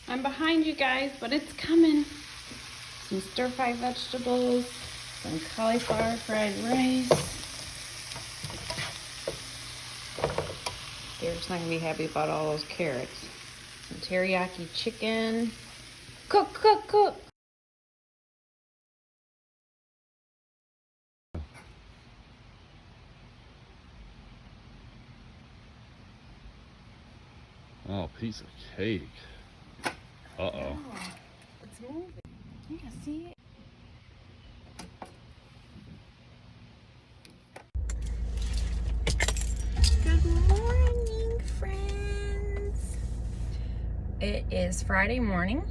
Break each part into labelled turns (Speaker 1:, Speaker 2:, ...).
Speaker 1: I'm behind you guys, but it's coming. Some stir-fried vegetables, some cauliflower fried rice. Derek's not gonna be happy about all those carrots. Some teriyaki chicken. Cook, cook, cook.
Speaker 2: Oh, piece of cake. Uh-oh.
Speaker 1: Oh, it's moving. Yeah, see it? Good morning, friends. It is Friday morning.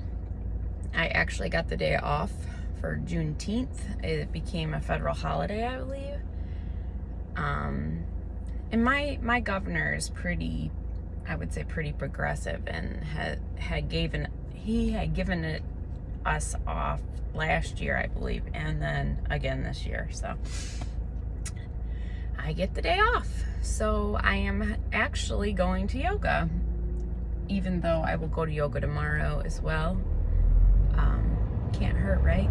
Speaker 1: I actually got the day off for Juneteenth. It became a federal holiday, I believe. And my governor is pretty, I would say, pretty progressive, and had given it us off last year, I believe, and then again this year. So I get the day off. So I am actually going to yoga, even though I will go to yoga tomorrow as well. Can't hurt, right?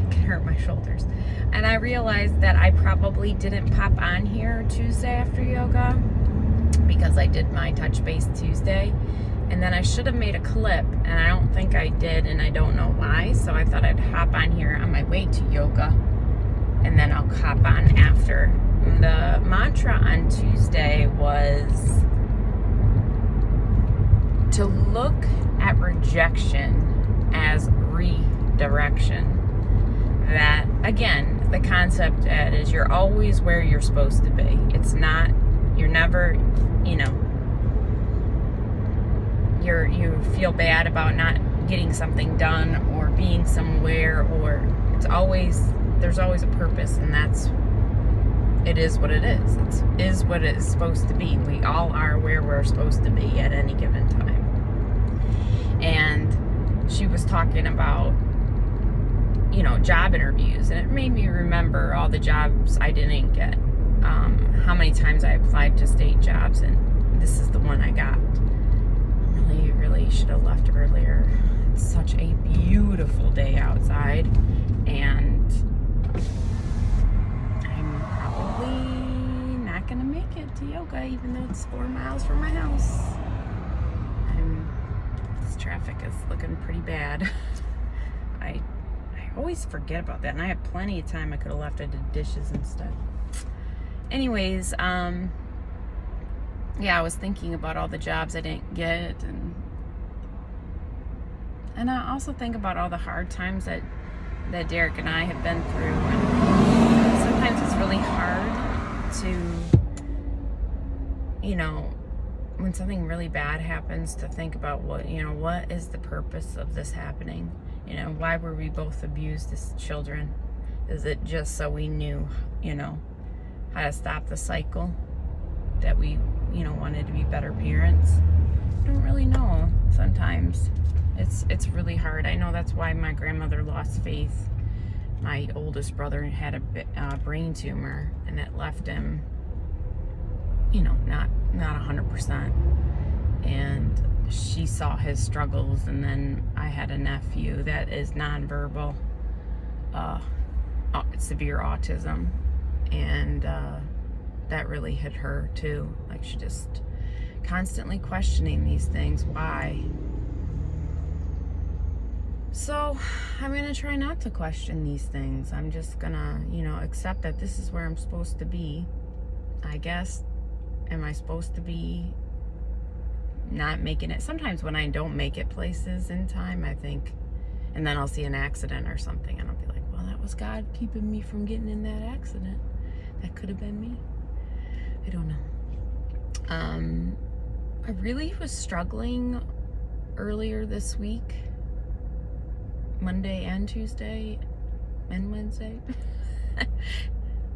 Speaker 1: Can hurt my shoulders. And I realized that I probably didn't pop on here Tuesday after yoga because I did my touch base Tuesday, and then I should have made a clip, and I don't think I did, and I don't know why. So I thought I'd hop on here on my way to yoga, and then I'll hop on after. The mantra on Tuesday was to look at rejection as redirection. That, again, the concept that is you're always where you're supposed to be. It's not, you're never, you feel bad about not getting something done or being somewhere, or there's always a purpose, and it is what it is. It is what it is supposed to be. We all are where we're supposed to be at any given time. And she was talking about, job interviews, and it made me remember all the jobs I didn't get. How many times I applied to state jobs, and this is the one I got. Really should have left earlier. It's such a beautiful day outside, and I'm probably not gonna make it to yoga, even though it's 4 miles from my house. This traffic is looking pretty bad. I always forget about that, and I had plenty of time. I could have left. I did dishes instead. Anyways, I was thinking about all the jobs I didn't get, and I also think about all the hard times that Derek and I have been through, and sometimes it's really hard to, when something really bad happens, to think about what is the purpose of this happening? Why were we both abused as children? Is it just so we knew, how to stop the cycle? That we, wanted to be better parents? I don't really know. Sometimes it's really hard. I know that's why my grandmother lost faith. My oldest brother had a brain tumor, and it left him, not 100%. And she saw his struggles, and then I had a nephew that is nonverbal, severe autism, and that really hit her too. Like, she just constantly questioning these things. Why? So I'm gonna try not to question these things. I'm just gonna, accept that this is where I'm supposed to be. I guess, am I supposed to be not making it? Sometimes when I don't make it places in time, I think, and then I'll see an accident or something, and I'll be like, well, that was God keeping me from getting in that accident. That could have been me. I don't know. I really was struggling earlier this week, Monday and Tuesday and Wednesday.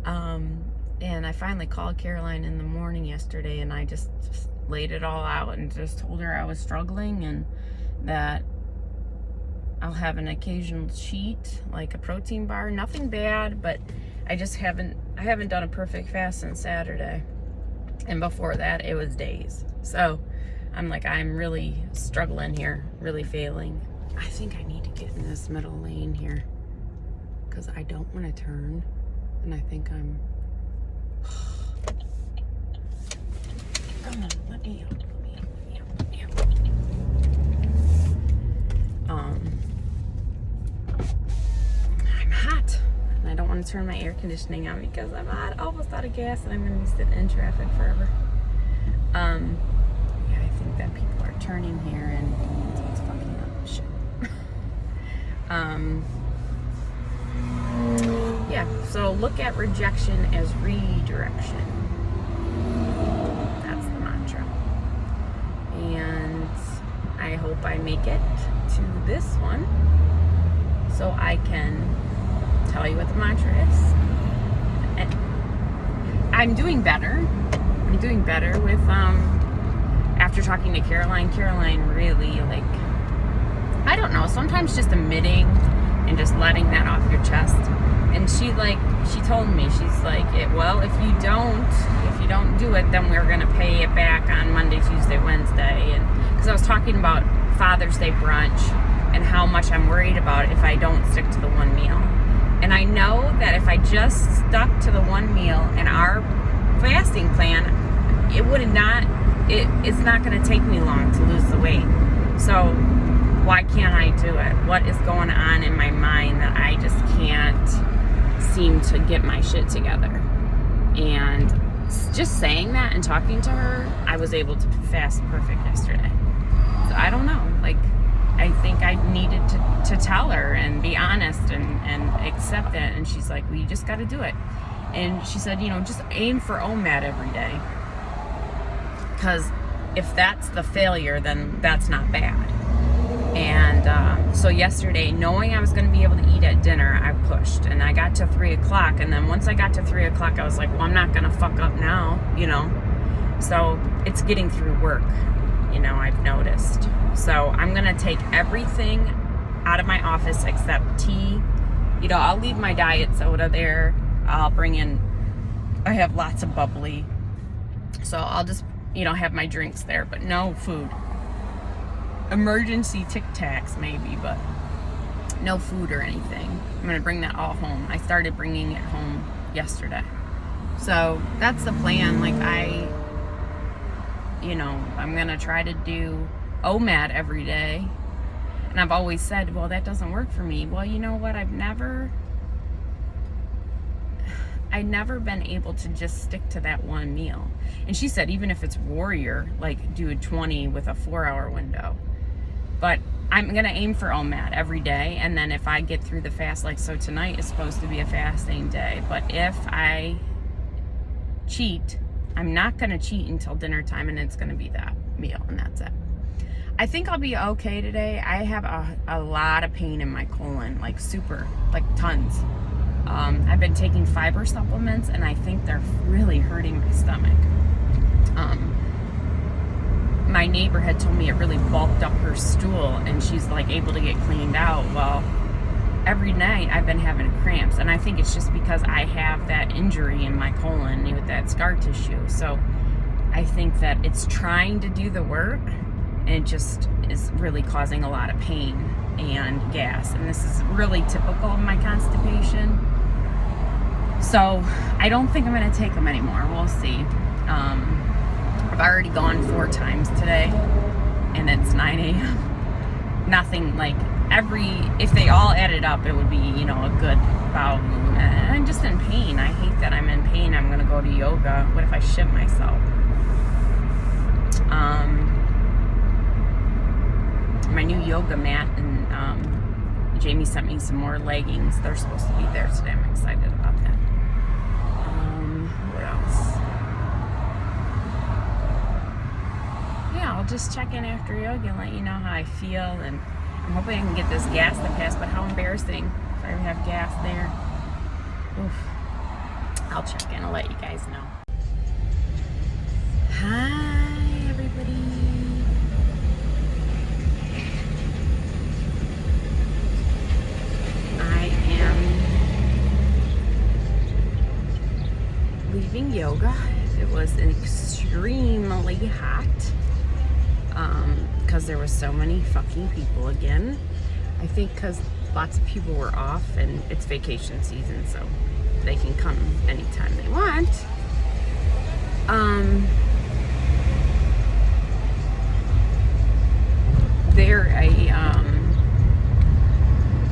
Speaker 1: And I finally called Caroline in the morning yesterday, and I just laid it all out and just told her I was struggling, and that I'll have an occasional cheat, like a protein bar, nothing bad, but I haven't done a perfect fast since Saturday. And before that, it was days. So I'm like, I'm really struggling here, really failing. I think I need to get in this middle lane here because I don't want to turn, and I think I'm... Come on, let me out. I'm hot, and I don't want to turn my air conditioning on because I'm almost out of gas, and I'm going to be sitting in traffic forever. Yeah, I think that people are turning here, and it's fucking up shit. Yeah, so look at rejection as redirection. That's the mantra. And I hope I make it to this one so I can tell you what the mantra is. And I'm doing better. I'm doing better with, after talking to Caroline really, like, I don't know, sometimes just admitting and just letting that off your chest. And she told me, she's like, well, if you don't do it, then we're going to pay it back on Monday, Tuesday, Wednesday. And because I was talking about Father's Day brunch and how much I'm worried about it if I don't stick to the one meal. And I know that if I just stuck to the one meal in our fasting plan, it's not going to take me long to lose the weight. So why can't I do it? What is going on in my mind that I just can't seem to get my shit together? And just saying that and talking to her, I was able to fast perfect yesterday. So I don't know, like, I think I needed to tell her and be honest and accept it. And she's like, well, you just got to do it. And she said, just aim for OMAD every day. Because if that's the failure, then that's not bad. And so yesterday, knowing I was going to be able to eat at dinner, I pushed. And I got to 3 o'clock. And then once I got to 3 o'clock, I was like, well, I'm not going to fuck up now, So it's getting through work, I've noticed. So I'm going to take everything out of my office except tea. I'll leave my diet soda there. I'll bring in, I have lots of bubbly. So I'll just, have my drinks there, but no food. Emergency Tic Tacs maybe, but no food or anything. I'm going to bring that all home. I started bringing it home yesterday. So that's the plan. Like I'm going to try to do OMAD every day. And I've always said, well, that doesn't work for me. Well, you know what? I've never been able to just stick to that one meal. And she said, even if it's warrior, like do a 20 with a 4-hour window. But I'm going to aim for OMAD every day. And then if I get through the fast, like so tonight is supposed to be a fasting day. But if I cheat, I'm not going to cheat until dinner time, and it's going to be that meal, and that's it. I think I'll be okay today. I have a lot of pain in my colon, like tons. I've been taking fiber supplements, and I think they're really hurting my stomach. My neighbor had told me it really bulked up her stool, and she's like able to get cleaned out. Well, every night I've been having cramps, and I think it's just because I have that injury in my colon with that scar tissue. So I think that it's trying to do the work, and it just is really causing a lot of pain and gas. And this is really typical of my constipation. So I don't think I'm going to take them anymore. We'll see. I've already gone 4 times today, and it's 9 a.m. Nothing like if they all added up, it would be, a good bowel movement. And I'm just in pain. I hate that I'm in pain. I'm going to go to yoga. What if I shit myself? My new yoga mat, and Jamie sent me some more leggings. They're supposed to be there today. I'm excited about that. What else? Yeah, I'll just check in after yoga and let you know how I feel, and I'm hoping I can get this gas to pass, but how embarrassing if I have gas there. Oof. I'll check in. I'll let you guys know. Hi, everybody. I am leaving yoga. It was extremely hot. because there was so many fucking people again. I think because lots of people were off and it's vacation season, so they can come anytime they want. They're a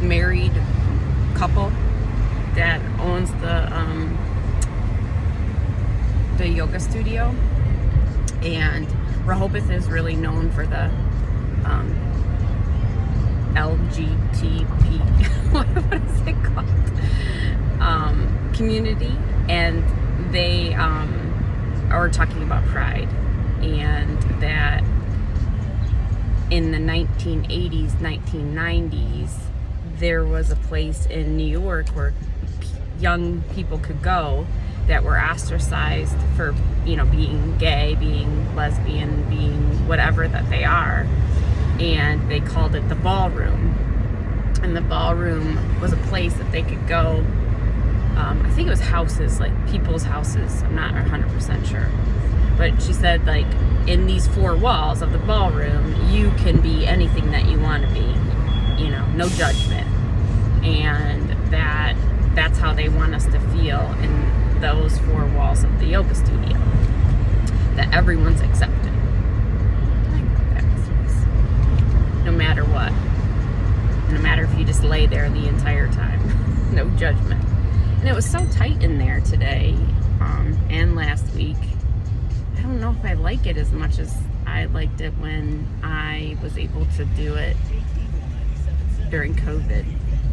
Speaker 1: married couple that owns the yoga studio, and Rehoboth is really known for the LGTB what is it called community, and they are talking about Pride, and that in the 1980s, 1990s, there was a place in New York where young people could go that were ostracized for, being gay, being lesbian, being whatever that they are. And they called it the ballroom. And the ballroom was a place that they could go. I think it was houses, like people's houses. I'm not 100% sure. But she said, like, in these four walls of the ballroom, you can be anything that you want to be. No judgment. And that's how they want us to feel in those four walls of the yoga studio. That everyone's accepted. No matter what. No matter if you just lay there the entire time. No judgment. And it was so tight in there today, and last week. I don't know if I like it as much as I liked it when I was able to do it during COVID.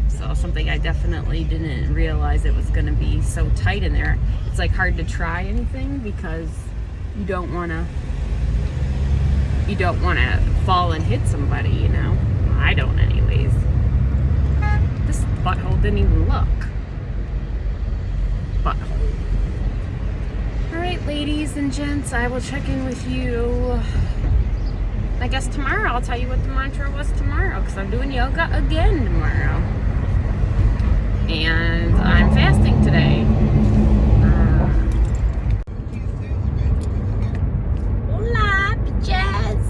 Speaker 1: So something I definitely didn't realize it was going to be so tight in there. It's like hard to try anything because you don't want to fall and hit somebody, I don't anyways. This butthole didn't even look. Butthole. Alright, ladies and gents, I will check in with you. I guess tomorrow I'll tell you what the mantra was tomorrow, because I'm doing yoga again tomorrow. And I'm fasting today. Hola, bitches!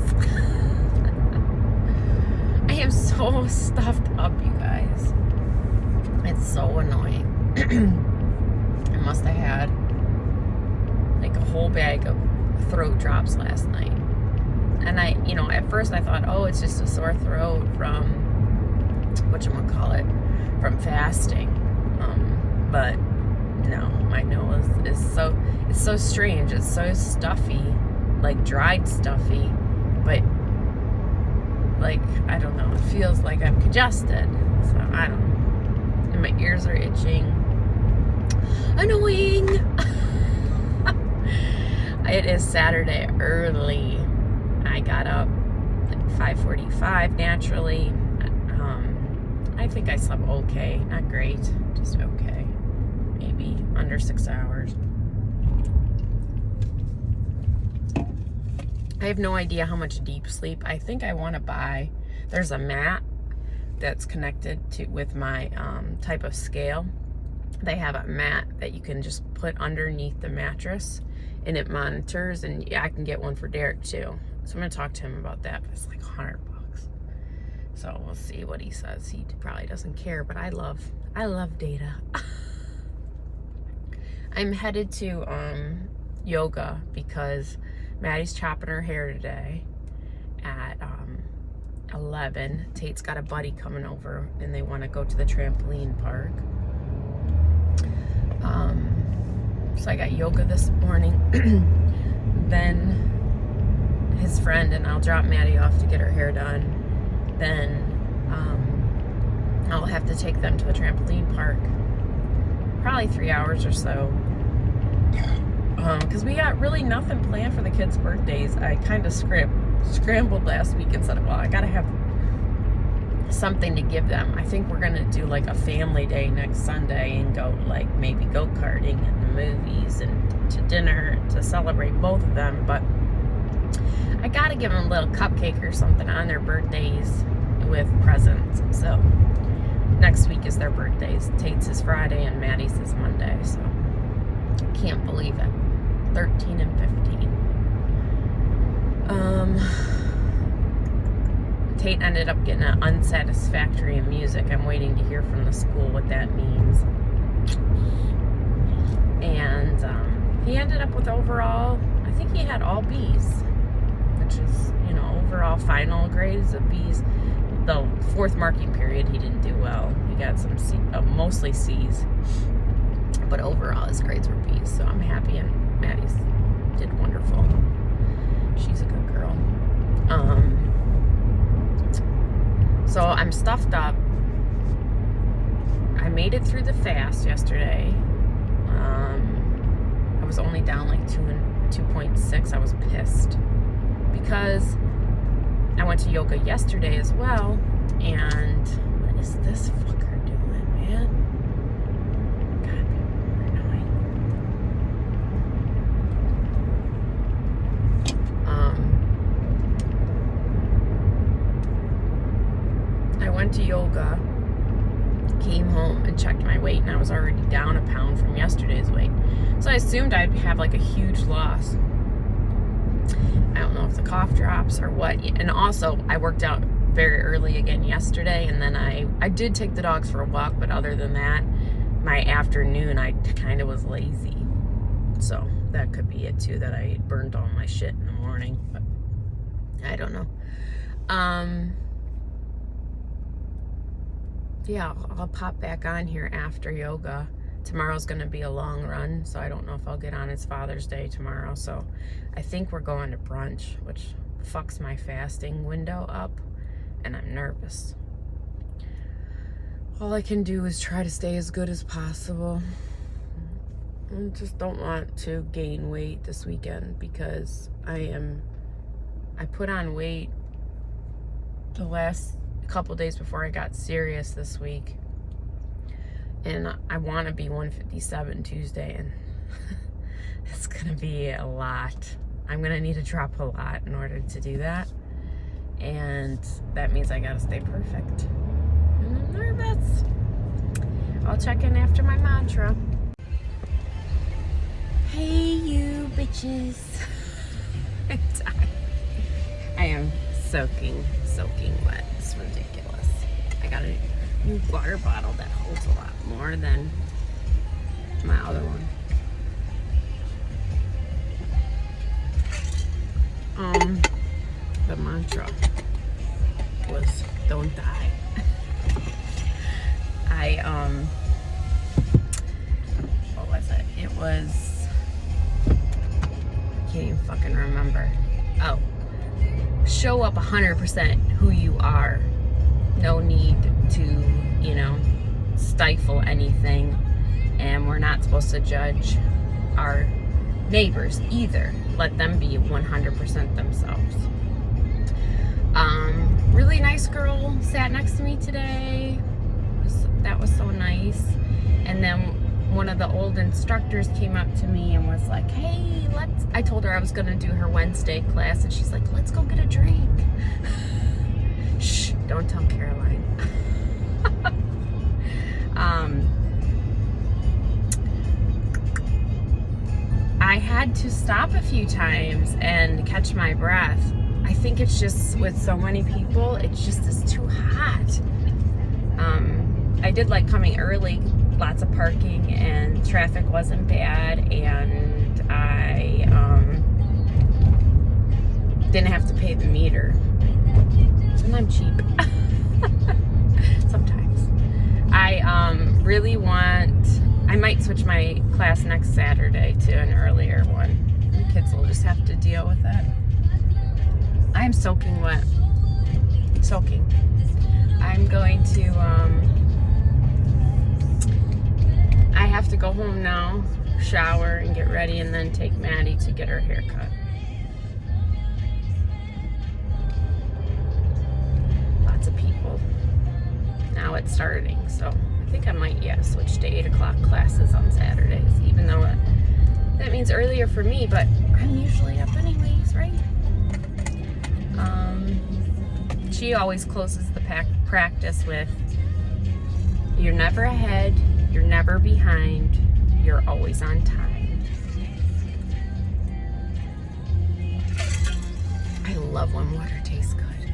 Speaker 1: I am so stuffed up, you guys. It's so annoying. I must have had like a whole bag of throat drops last night. And at first I thought, oh, it's just a sore throat from, from fasting. But no, my nose is it's so strange. It's so stuffy, like dried stuffy, but like, I don't know, it feels like I'm congested. So I don't know. And my ears are itching. Annoying. It is Saturday early. I got up like 5:45 naturally. I think I slept okay. Not great, just okay. Maybe under 6 hours. I have no idea how much deep sleep. I think I want to buy, there's a mat that's connected with my type of scale. They have a mat that you can just put underneath the mattress, and it monitors, and I can get one for Derek too. So I'm gonna talk to him about that. It's like $100. So we'll see what he says. He probably doesn't care, but I love data. I'm headed to yoga because Maddie's chopping her hair today at 11. Tate's got a buddy coming over and they want to go to the trampoline park. So I got yoga this morning. Then his friend and I'll drop Maddie off to get her hair done. Then I'll have to take them to the trampoline park. Probably 3 hours or so. Because we got really nothing planned for the kids' birthdays. I kind of scrambled last week and said, well, I gotta have something to give them. I think we're gonna do like a family day next Sunday and go like maybe go-karting and the movies and to dinner to celebrate both of them. But I gotta give them a little cupcake or something on their birthdays with presents. So next week is their birthdays. Tate's is Friday and Maddie's is Monday. So can't believe it. 13 and 15. Tate ended up getting an unsatisfactory in music. I'm waiting to hear from the school what that means. And he ended up with overall, I think he had all B's, which is, you know, overall final grades of B's. The fourth marking period, he didn't do well. He got some mostly C's, but overall his grades were B's. So I'm happy, and Maddie's did wonderful. She's a good girl. So I'm stuffed up. I made it through the fast yesterday. I was only down like 2.6. I was pissed because I went to yoga yesterday as well. And what is this fucker doing, man? God, I went to yoga, came home and checked my weight, and I was already down a pound from yesterday's weight. So I assumed I'd have like a huge loss. I don't know if the cough drops or what. And also, I worked out very early again yesterday, and then I did take the dogs for a walk, but other than that, my afternoon, I kind of was lazy. So that could be it too, that I burned all my shit in the morning, but I don't know. Yeah, I'll pop back on here after yoga. Tomorrow's gonna be a long run, so I don't know if I'll get on. It's Father's Day tomorrow, so I think we're going to brunch, which fucks my fasting window up, and I'm nervous. All I can do is try to stay as good as possible. I just don't want to gain weight this weekend because I put on weight the last couple days before I got serious this week, and I want to be 157 Tuesday, and it's gonna be a lot. I'm gonna need to drop a lot in order to do that, and that means I gotta stay perfect, and I'm nervous. I'll check in after my mantra. Hey you bitches. I'm tired. I am soaking wet. It's ridiculous. I got a new water bottle that holds a lot more than my other one. The mantra was don't die. What was it? It was, I can't even fucking remember. Oh, show up 100% who you are. No need to, you know, stifle anything. And we're not supposed to judge our neighbors either. Let them be 100% themselves. Really nice girl sat next to me today. That was so nice. And then one of the old instructors came up to me and was like, hey, I told her I was gonna do her Wednesday class, and she's like, let's go get a drink. Shh, don't tell Caroline. I had to stop a few times and catch my breath. I think it's just with so many people, it just is too hot. I did like coming early, lots of parking, and traffic wasn't bad, and I didn't have to pay the meter. And I'm cheap. Sometimes. I really I might switch my class next Saturday to an earlier one. The kids will just have to deal with it. I am soaking wet. Soaking. I'm going to, I have to go home now, shower and get ready, and then take Maddie to get her hair cut. Lots of people. Now it's starting, so I think I might, switch to 8 o'clock classes on Saturdays, even though that means earlier for me, but I'm usually up anyways, right? She always closes the practice with, you're never ahead, you're never behind, you're always on time. I love when water tastes good.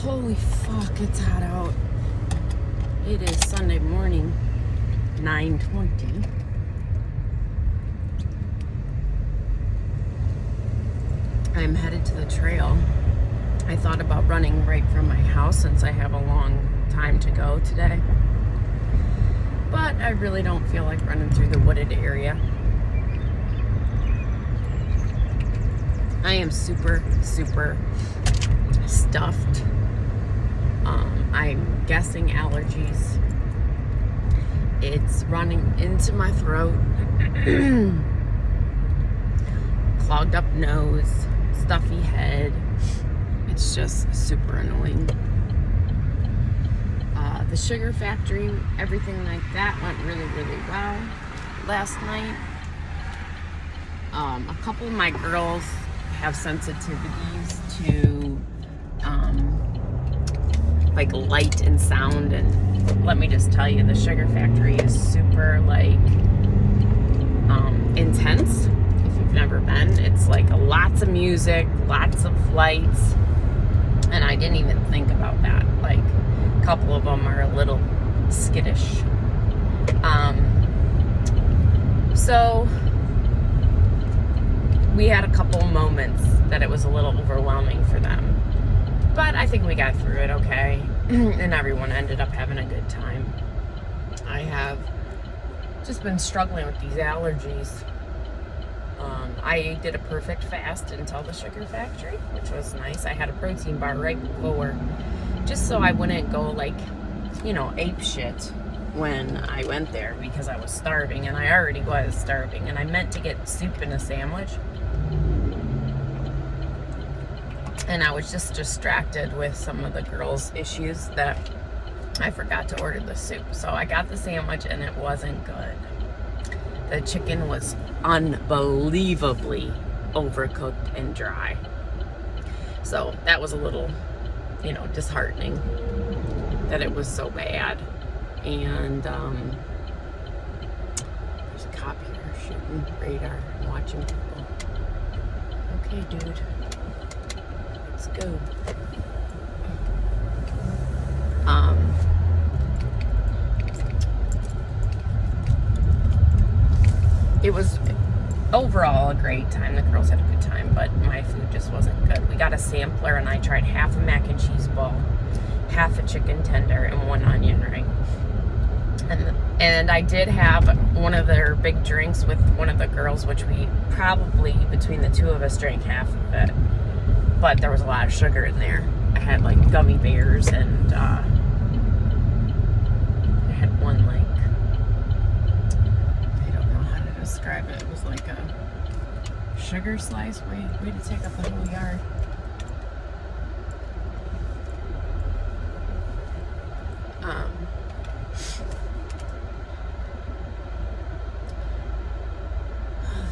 Speaker 1: Holy fuck, it's hot out. It is Sunday morning, 9:20. I'm headed to the trail. I thought about running right from my house since I have a long time to go today. But I really don't feel like running through the wooded area. I am super, super stuffed. I'm guessing allergies. It's running into my throat. Clogged up nose, stuffy head. It's just super annoying. The sugar factory, everything like that went really, really well last night. A couple of my girls have sensitivities to like light and sound, and let me just tell you, the sugar factory is super like intense. If you've never been, it's like lots of music, lots of lights, and I didn't even think about that. Like a couple of them are a little skittish. So we had a couple moments that it was a little overwhelming for them, but I think we got through it okay, and everyone ended up having a good time. I have just been struggling with these allergies. I did a perfect fast until the sugar factory, which was nice. I had a protein bar right before, just so I wouldn't go like, ape shit when I went there, because I was starving, and I already was starving, and I meant to get soup and a sandwich. And I was just distracted with some of the girls' issues that I forgot to order the soup. So I got the sandwich and it wasn't good. The chicken was unbelievably overcooked and dry. So that was a little, disheartening that it was so bad. And there's a cop here shooting radar and watching people. Okay, dude. Let's go. It was overall a great time. The girls had a good time, but my food just wasn't good. We got a sampler, and I tried half a mac and cheese ball, half a chicken tender, and one onion ring. And I did have one of their big drinks with one of the girls, which we probably, between the two of us, drank half of it. But there was a lot of sugar in there. I had like gummy bears, and I had one like, I don't know how to describe it. It was like a sugar slice. Way to take up the whole yard.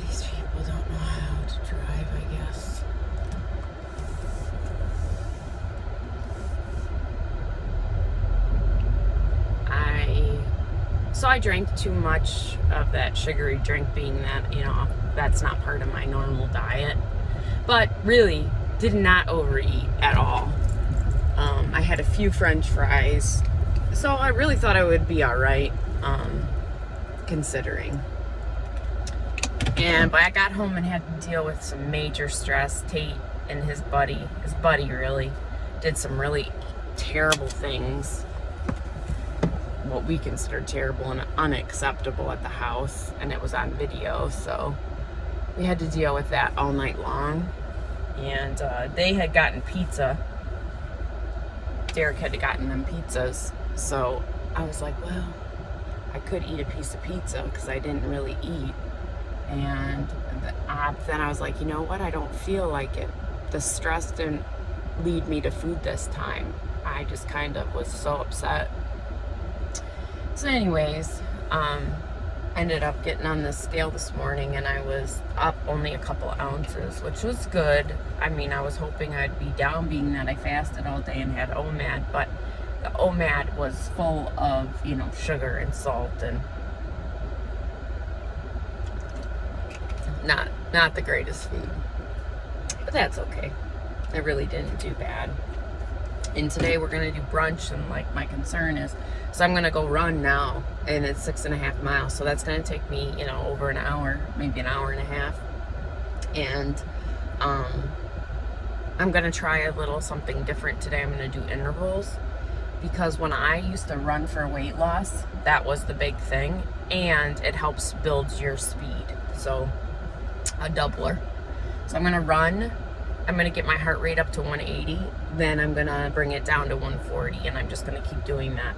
Speaker 1: These people don't know how to drive, I guess. So I drank too much of that sugary drink, being that, that's not part of my normal diet. But really, did not overeat at all. I had a few French fries. So I really thought I would be all right, considering. But I got home and had to deal with some major stress. Tate and his buddy really, did some really terrible things. What we considered terrible and unacceptable at the house, and it was on video, so we had to deal with that all night long. And they had gotten pizza. Derek had gotten them pizzas, so I was like, well, I could eat a piece of pizza because I didn't really eat. And then I was like, you know what, I don't feel like it. The stress didn't lead me to food this time. I just kind of was so upset. So anyways, ended up getting on the scale this morning, and I was up only a couple ounces, which was good. I mean, I was hoping I'd be down, being that I fasted all day and had OMAD, but the OMAD was full of, sugar and salt, and not the greatest food. But that's okay. I really didn't do bad. And today we're gonna do brunch, and like my concern is, so I'm gonna go run now, and it's 6.5 miles, so that's gonna take me, you know, over an hour, maybe an hour and a half. And I'm gonna try a little something different today. I'm gonna do intervals, because when I used to run for weight loss, that was the big thing, and it helps build your speed. So a doubler. So I'm gonna run. I'm gonna get my heart rate up to 180, then I'm gonna bring it down to 140, and I'm just gonna keep doing that,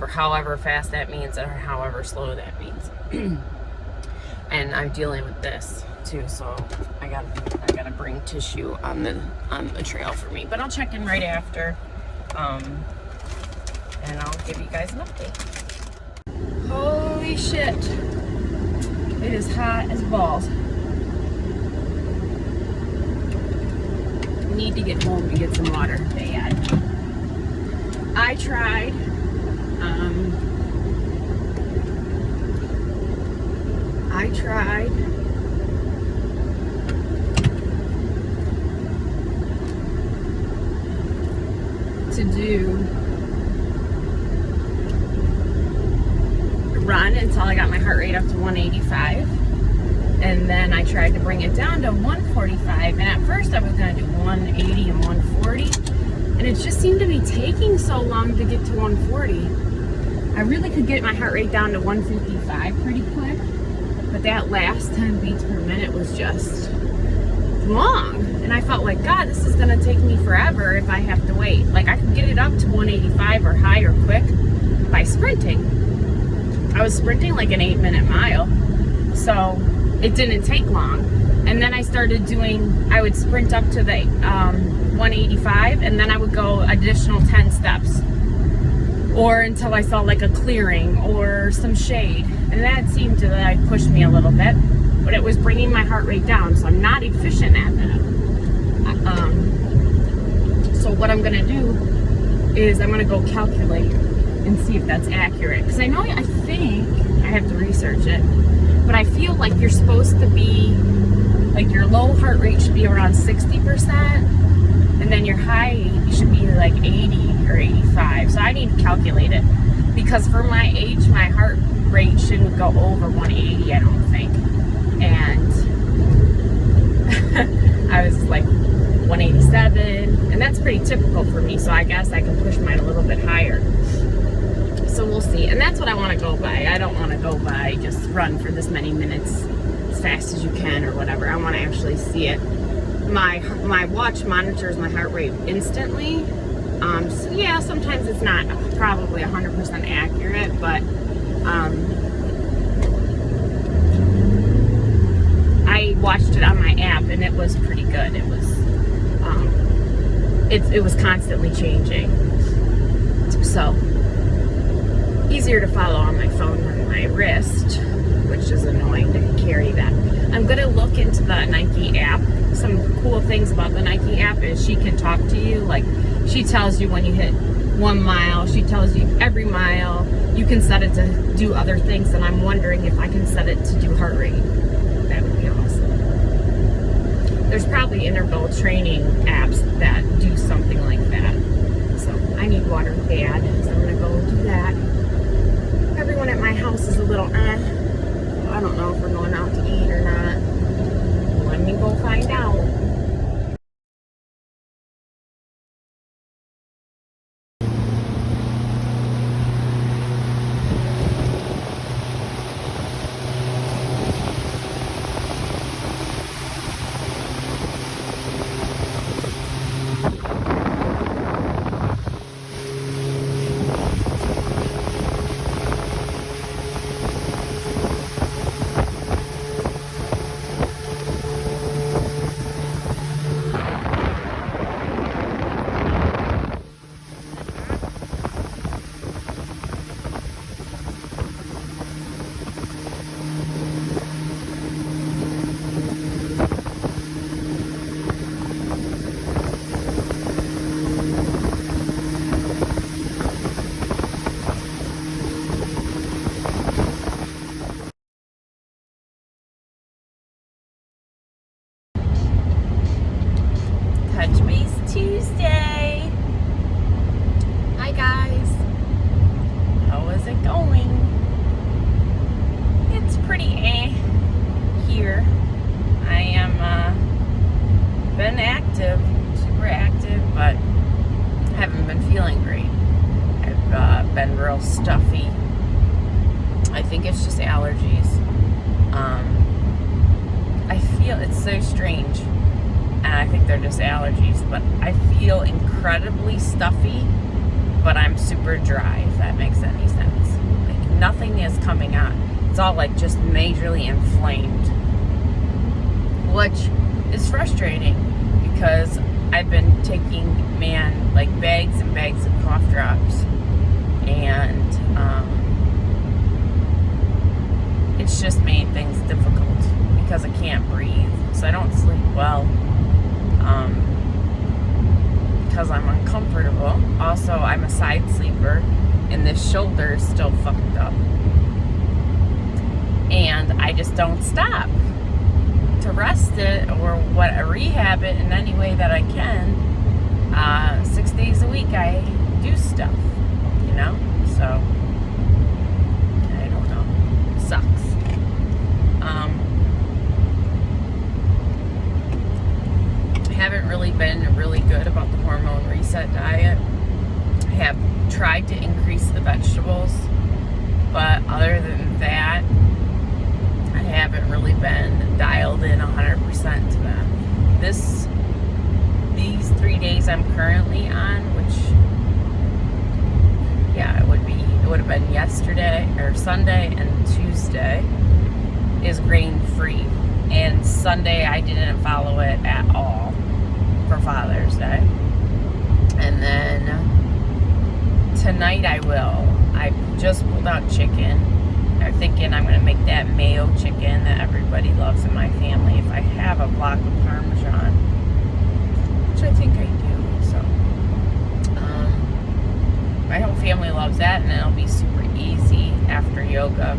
Speaker 1: however fast that means, or however slow that means. And I'm dealing with this too, so I gotta bring tissue on the trail for me. But I'll check in right after, and I'll give you guys an update. Holy shit! It is hot as balls. Need to get home to get some water. Bad. I tried to run until I got my heart rate up to 185. And then I tried to bring it down to 145, and at first I was gonna do 180 and 140, and it just seemed to be taking so long to get to 140. I really could get my heart rate down to 155 pretty quick, but that last 10 beats per minute was just long, and I felt like, God, this is gonna take me forever if I have to wait. Like, I could get it up to 185 or higher quick by sprinting. I was sprinting like an 8-minute mile, so it didn't take long. And then I started I would sprint up to the 185, and then I would go additional 10 steps, or until I saw like a clearing or some shade, and that seemed to like push me a little bit, but it was bringing my heart rate down, so I'm not efficient at that. So what I'm gonna do is I'm gonna go calculate and see if that's accurate, because I think I have to research it, but I feel like you're supposed to be, like, your low heart rate should be around 60%, and then your high should be like 80 or 85. So I need to calculate it, because for my age, my heart rate shouldn't go over 180, I don't think. And I was like 187, and that's pretty typical for me, so I guess I can push mine a little bit higher. So we'll see, and that's what I want to go by. I don't want to go by just run for this many minutes as fast as you can or whatever. I want to actually see it. My watch monitors my heart rate instantly. So yeah, sometimes it's not probably 100% accurate, but I watched it on my app, and it was pretty good. It was constantly changing. So easier to follow on my phone than my wrist, which is annoying to carry that. I'm gonna look into the Nike app. Some cool things about the Nike app is she can talk to you. Like, she tells you when you hit 1 mile, she tells you every mile. You can set it to do other things, and I'm wondering if I can set it to do heart rate. That would be awesome. There's probably interval training apps that do something like that. So I need water bad, so I'm gonna go do that. Everyone at my house is a little I don't know if we're going out to eat or not. Let me go find out. feeling great. I've been real stuffy. I think it's just allergies. I feel it's so strange, and I think they're just allergies, but I feel incredibly stuffy, but I'm super dry, if that makes any sense. Like, nothing is coming out. It's all like just majorly inflamed, which is frustrating because I've been taking, like bags and bags of cough drops, and it's just made things difficult because I can't breathe, so I don't sleep well because I'm uncomfortable. Also, I'm a side sleeper, and this shoulder is still fucked up, and I just don't stop to rest it or rehab it in any way that I can. 6 days a week I do stuff, so I don't know. It sucks. I haven't really been really good about the hormone reset diet. I have tried to increase the vegetables, but other than that, I haven't really been dialed in 100% to them. These 3 days I'm currently on, which, it would have been yesterday or Sunday and Tuesday, is grain free, and Sunday I didn't follow it at all for Father's Day, and then tonight I will. I just pulled out chicken. I'm thinking I'm going to make that mayo chicken that everybody loves in my family if I have a block of Parmesan, which I think I do. So my whole family loves that, and it'll be super easy after yoga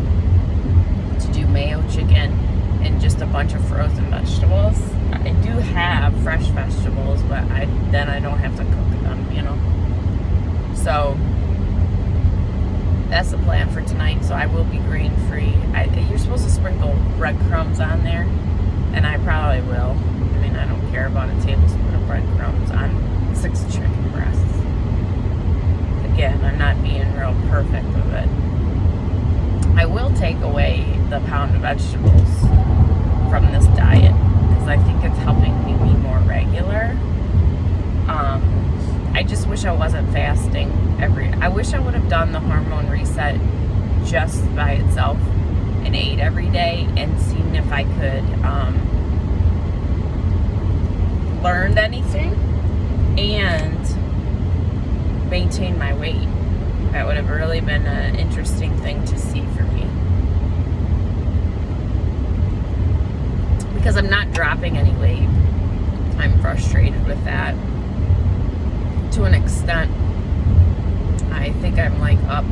Speaker 1: to do mayo chicken and just a bunch of frozen vegetables. I do have fresh vegetables, but then I don't have to cook them, So that's the plan for tonight. So I will be grain free. You're supposed to sprinkle breadcrumbs on there, and I probably will. I mean, I don't care about a tablespoon of breadcrumbs on 6 chicken breasts. Again, I'm not being real perfect with it. I will take away the pound of vegetables from this diet because I think it's helping me be more regular. I just wish I wasn't fasting I wish I would have done the hormone reset just by itself and ate every day and seen if I could learn anything and maintain my weight. That would have really been an interesting thing to see for me. Because I'm not dropping any weight. I'm frustrated with that. To an extent, I think I'm like up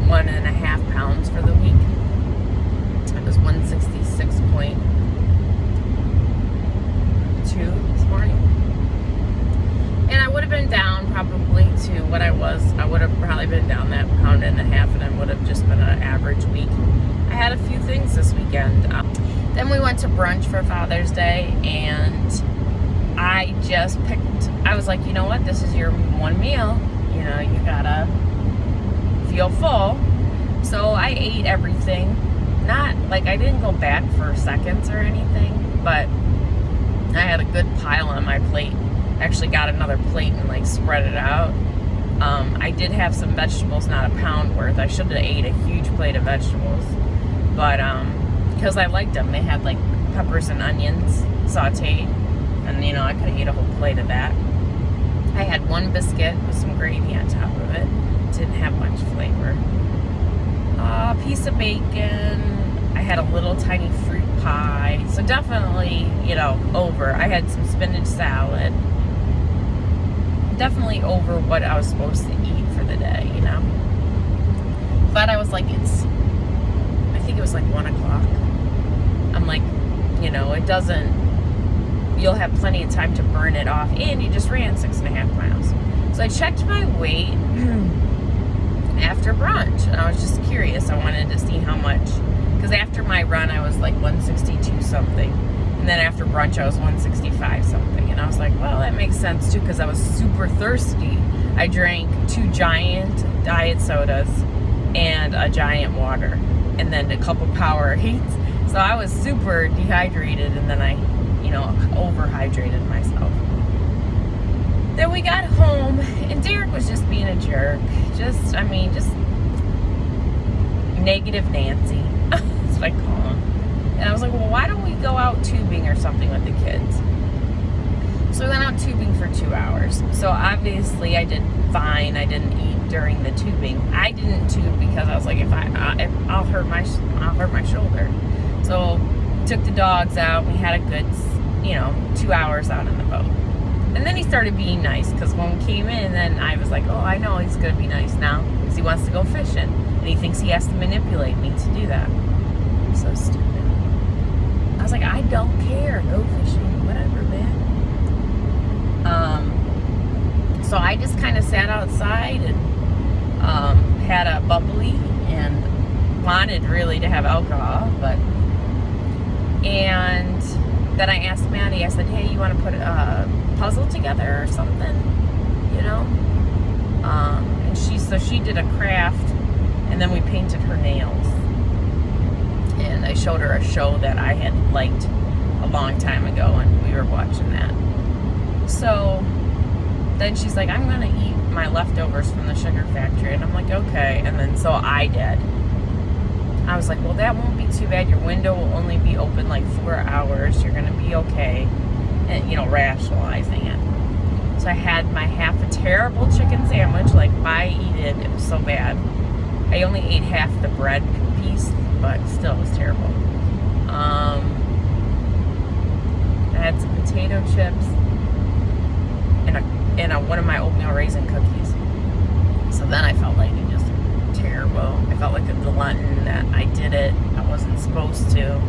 Speaker 1: 1.5 pounds for the week. It was 166.2 this morning. And I would have been down probably to what I was. I would have probably been down that 1.5 pounds, and it would have just been an average week. I had a few things this weekend. Then we went to brunch for Father's Day, and I just I was like, you know what? This is your one meal. You gotta feel full. So I ate everything. Not like I didn't go back for seconds or anything, but I had a good pile on my plate. I actually got another plate and spread it out. I did have some vegetables, not a pound worth. I should have ate a huge plate of vegetables, but because I liked them. They had peppers and onions sauteed, and I could have ate a whole plate of that. I had one biscuit with some gravy on top of it. Didn't have much flavor. A piece of bacon. I had a little tiny fruit pie. So definitely, over. I had some spinach salad. Definitely over what I was supposed to eat for the day, But I was I think it was 1 o'clock. I'm it doesn't, you'll have plenty of time to burn it off, and you just ran 6.5 miles. So I checked my weight after brunch, and I was just curious. I wanted to see how much, because after my run I was 162 something, and then after brunch I was 165 something, and And I was like, well, that makes sense too, because I was super thirsty. I drank 2 giant diet sodas and a giant water, and then a couple Powerades. So I was super dehydrated, and then I, overhydrated myself. Then we got home, and Derek was just being a jerk. Just negative Nancy. That's what I call him. And I was like, well, why don't we go out tubing or something with the kids? So we went out tubing for 2 hours. So obviously I did fine. I didn't eat during the tubing. I didn't tube because I was like, if I'll hurt my shoulder. So took the dogs out. We had a good, 2 hours out in the boat. And then he started being nice, because when we came in, then I was like, oh, I know he's going to be nice now because he wants to go fishing. And he thinks he has to manipulate me to do that. I'm so stupid. I was like, I don't care. Go fishing. Whatever, man. So I just kind of sat outside and had a bubbly and wanted really to have alcohol, and then I asked Maddie, I said, hey, you want to put a puzzle together or something, and she did a craft, and then we painted her nails, and I showed her a show that I had liked a long time ago, and we were watching that. So then she's like, I'm gonna eat my leftovers from the sugar factory, and I'm like, okay. And then so I did. I was like, well, that won't be too bad. Your window will only be open like 4 hours. You're gonna be okay. And rationalizing it. So I had my half a terrible chicken sandwich. Like, why eat it? It was so bad. I only ate half the bread piece, but still it was terrible. I had some potato chips and one of my oatmeal raisin cookies. So then I felt like it just terrible. I felt like a glutton that I did it. I wasn't supposed to.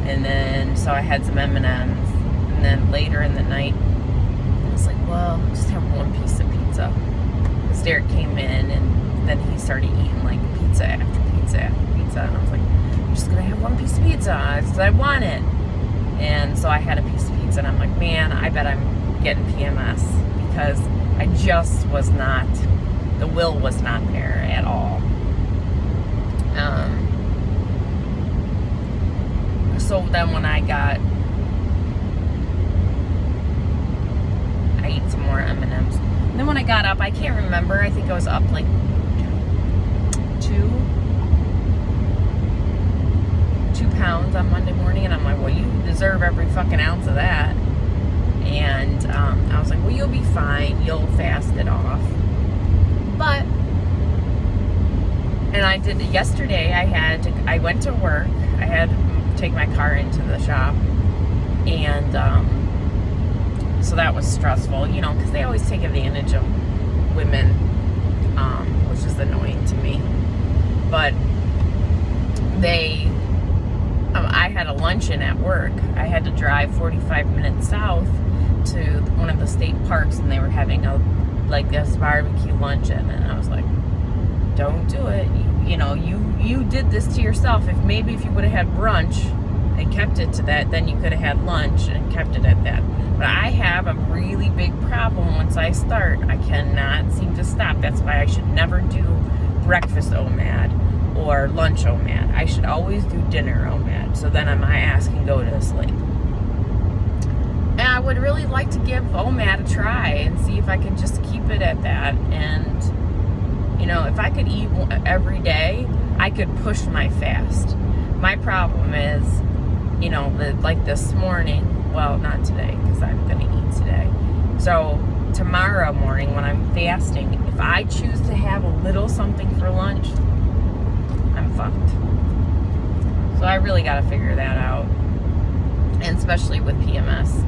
Speaker 1: And then so I had some M&Ms. And then later in the night, I was like, well, just have one piece of pizza. Because Derek came in, and then he started eating like pizza after pizza after pizza. And I was like, I'm just gonna have one piece of pizza because I want it. And so I had a piece of pizza, and I'm like, man, I bet I'm getting PMS, because I just was not, the will was not there at all. So then when I ate some more M&Ms. And then when I got up, I can't remember, I think I was up like 2 pounds on Monday morning, and I'm like, well, you deserve every fucking ounce of that. And I was like, well, you'll be fine. You'll fast it off. But, and I did, yesterday I went to work. I had to take my car into the shop. And so that was stressful, because they always take advantage of women, which is annoying to me. But I had a luncheon at work. I had to drive 45 minutes south to one of the state parks, and they were having this barbecue luncheon, and I was like, don't do it. You did this to yourself. If you would have had brunch and kept it to that, then you could have had lunch and kept it at that. But I have a really big problem once I start. I cannot seem to stop. That's why I should never do breakfast OMAD or lunch OMAD. I should always do dinner OMAD, so then my ass can go to sleep. And I would really like to give OMAD a try and see if I can just keep it at that. And, if I could eat every day, I could push my fast. My problem is, like this morning, well, not today, because I'm going to eat today. So tomorrow morning when I'm fasting, if I choose to have a little something for lunch, I'm fucked. So I really got to figure that out. And especially with PMS,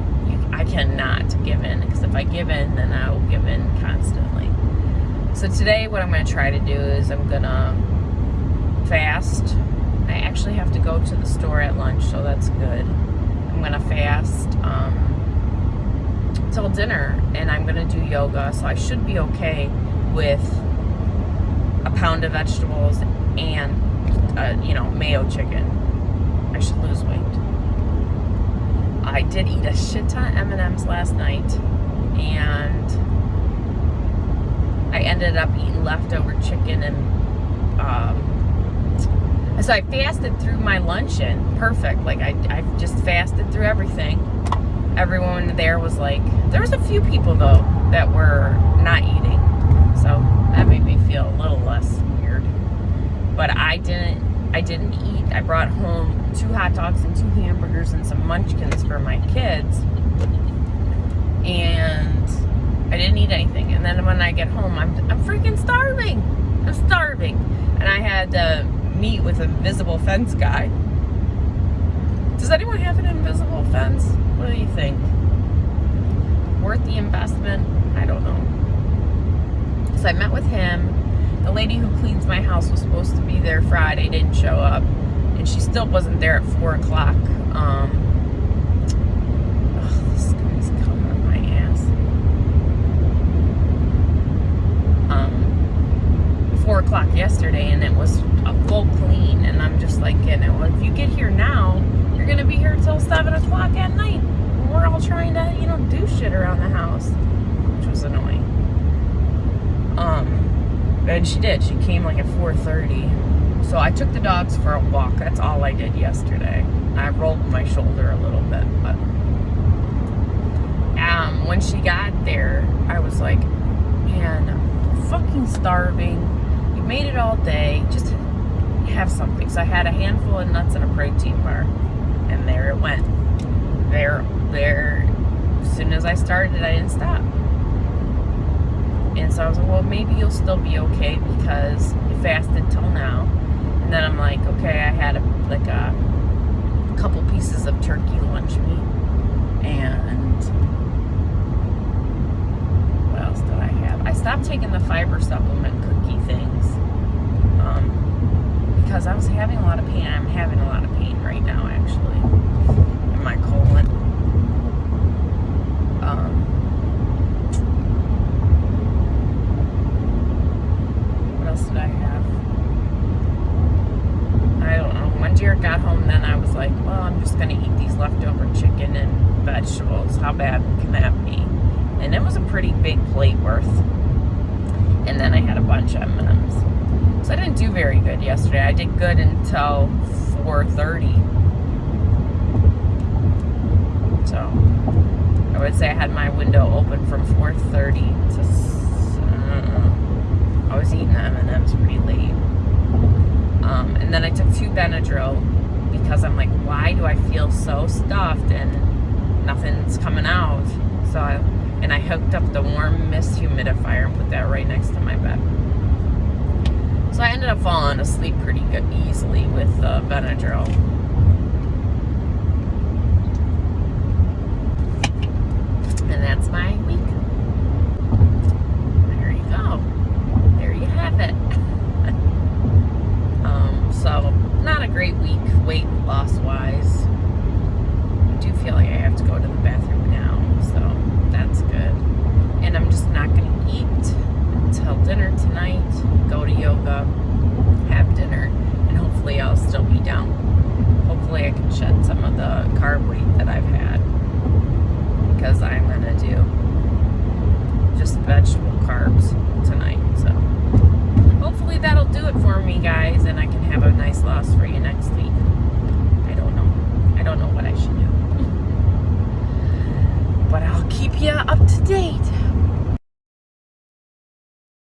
Speaker 1: I cannot give in, because if I give in, then I will give in constantly. So today what I'm going to try to do is I'm going to fast. I actually have to go to the store at lunch, so that's good. I'm going to fast till dinner, and I'm going to do yoga, so I should be okay with a pound of vegetables and mayo chicken. I should lose weight. I did eat a shit ton of M&Ms last night, and I ended up eating leftover chicken, and so I fasted through my luncheon. Perfect. Like I just fasted through everything. Everyone there was like, there was a few people though that were not eating, so that made me feel a little less weird. But I didn't eat. I brought home 2 hot dogs and 2 hamburgers and some munchkins for my kids, and I didn't eat anything. And then when I get home, I'm freaking starving. I'm starving, and I had to meet with an invisible fence guy. Does anyone have an invisible fence? What do you think? Worth the investment? I don't know. So I met with him. The lady who cleans my house was supposed to be there Friday, didn't show up, and she still wasn't there at 4 o'clock. This guy's coming up my ass. 4 o'clock yesterday, and it was a full clean, and I'm just like, well, if you get here now, you're gonna be here till 7 o'clock at night. We're all trying to, do shit around the house, which was annoying. And she did. She came like at 4:30. So I took the dogs for a walk. That's all I did yesterday. I rolled my shoulder a little bit, but when she got there, I was like, man, I'm fucking starving. You made it all day. Just have something. So I had a handful of nuts and a protein bar, and there it went. There. As soon as I started, I didn't stop. And so I was like, well, maybe you'll still be okay because you fasted till now. And then I'm like, okay, I had a couple pieces of turkey lunch meat. And what else did I have? I stopped taking the fiber supplement cookie things because I was having a lot of pain. I'm having a lot of pain right now, actually, in my colon. What else did I have? I don't know. When Jared got home, then I was like, well, I'm just going to eat these leftover chicken and vegetables. How bad can that be? And it was a pretty big plate worth. And then I had a bunch of M&Ms. So I didn't do very good yesterday. I did good until 4:30. So I would say I had my window open from 4:30 to, I was eating the M&Ms pretty late. And then I took 2 Benadryl because I'm like, why do I feel so stuffed and nothing's coming out? So I hooked up the warm mist humidifier and put that right next to my bed. So I ended up falling asleep pretty good easily with Benadryl. And that's my week.